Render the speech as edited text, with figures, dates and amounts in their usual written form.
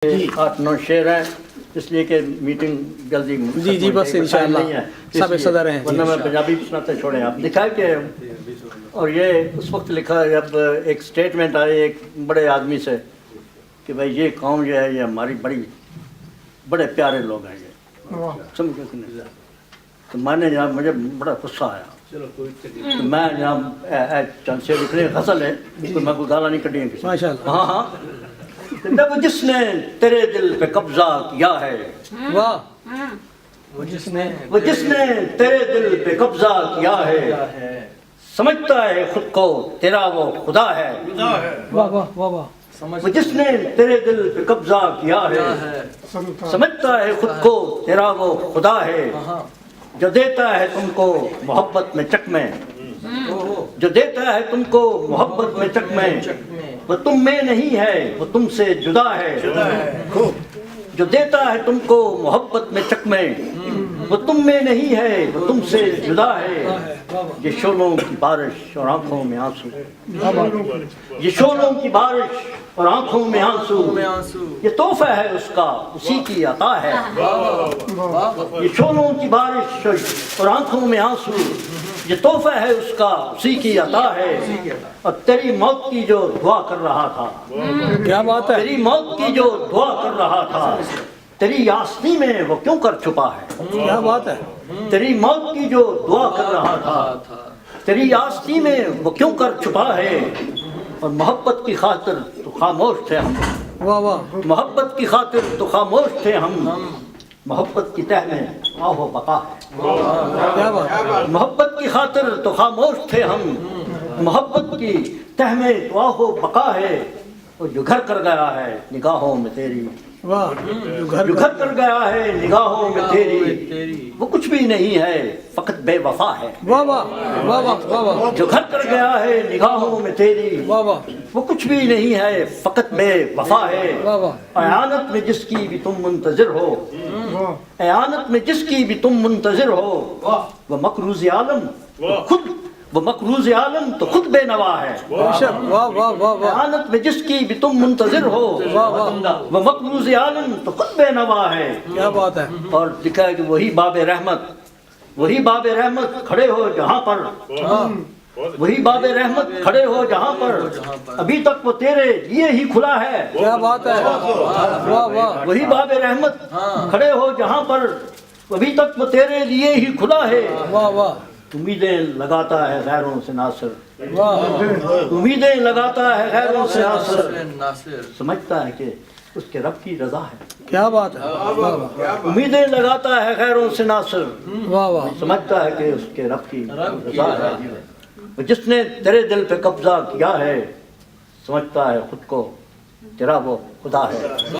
8-9 شعر ہیں اس لیے کہ میٹنگ جلدی جی بس انشاءاللہ سب صدر ہیں ورنہ میں پنجابی سناتے چھوڑیں آپ دکھا کہ اور یہ اس وقت لکھا ہے جب ایک سٹیٹمنٹ آئی ایک بڑے آدمی سے کہ بھائی یہ قوم جو ہے یہ ہماری بڑے پیارے لوگ ہیں یہ سمجھو کہ نہیں تو میں نے جناب مجھے بڑا غصہ آیا تو میں جناب چند سے لکھنے غزل ہے میں کوئی گالا نہیں کٹی کسی ماشاءاللہ ہاں ہاں وہ جس نے تیرے دل پہ قبضہ کیا ہے واہ وہ جس نے تیرے دل پہ قبضہ کیا ہے سمجھتا ہے خود کو تیرا وہ خدا ہے واہ واہ واہ واہ وہ جس نے تیرے دل پہ قبضہ کیا ہے سمجھتا ہے خود کو تیرا وہ خدا ہے جو دیتا ہے تم کو محبت میں چکمے جو دیتا ہے تم کو محبت میں چکمے وہ تم میں نہیں ہے وہ تم سے جدا ہے جو دیتا ہے تم کو محبت میں چکمے وہ تم میں نہیں ہے وہ تم سے جدا ہے یہ شعلوں کی بارش اور آنکھوں میں آنسو یہ شعلوں کی بارش اور آنکھوں میں آنسو یہ تحفہ ہے اس کا اسی کی عطا ہے یہ شعلوں کی بارش اور آنکھوں میں آنسو یہ تحفہ ہے اس کا اسی کی عطا ہے اور تیری موت کی جو دعا کر رہا تھا کیا بات ہے تیری موت کی جو دعا کر رہا تھا تیری یاسنی میں وہ کیوں کر چھپا ہے کیا بات ہے تیری موت کی جو دعا کر رہا تھا تیری یاسنی میں وہ کیوں کر چھپا ہے اور محبت کی خاطر تو خاموش تھے ہم واہ واہ محبت کی خاطر تو خاموش تھے ہم محبت کی تہ میں آہ و بقا ہے کیا بات محبت کی خاطر تو خاموش تھے ہم محبت کی تہ میں تو آہ و بقا ہے اور جو گھر کر گیا ہے نگاہوں میں تیری واہ جو گھر کر گیا ہے نگاہوں میں تیری وہ کچھ بھی نہیں ہے فقط بے وفا ہے واہ واہ واہ واہ واہ واہ جو گھر کر گیا ہے نگاہوں میں تیری واہ واہ وہ کچھ بھی نہیں ہے فقط بے وفا ہے واہ واہ اعانت میں جس کی بھی تم منتظر ہو اعانت میں جس کی بھی تم منتظر ہو وہ مقروض عالم وہ مقروض عالم تو خود بے نوا ہے بے شک واہ واہ واہ واہ اعانت میں جس کی بھی تم منتظر ہو وہ مقروض عالم تو خود بے نوا ہے کیا بات ہے اور لکھا ہے کہ وہی باب رحمت کھڑے ہو جہاں پر وہی باب رحمت کھڑے ہو جہاں پر ابھی تک وہ تیرے لیے ہی کھلا ہے کیا بات ہے واہ واہ وہی باب رحمت کھڑے ہو جہاں پر ابھی تک وہ تیرے لیے ہی کھلا ہے واہ واہ امیدیں لگاتا ہے غیروں سے ناصر واہ امیدیں لگاتا ہے غیروں سے ناصر سمجھتا ہے کہ اس کے رب کی رضا ہے کیا بات ہے واہ واہ امیدیں لگاتا ہے غیروں سے ناصر واہ واہ سمجھتا ہے کہ اس کے رب کی رضا ہے جس نے تیرے دل پہ قبضہ کیا ہے سمجھتا ہے خود کو تیرا وہ خدا ہے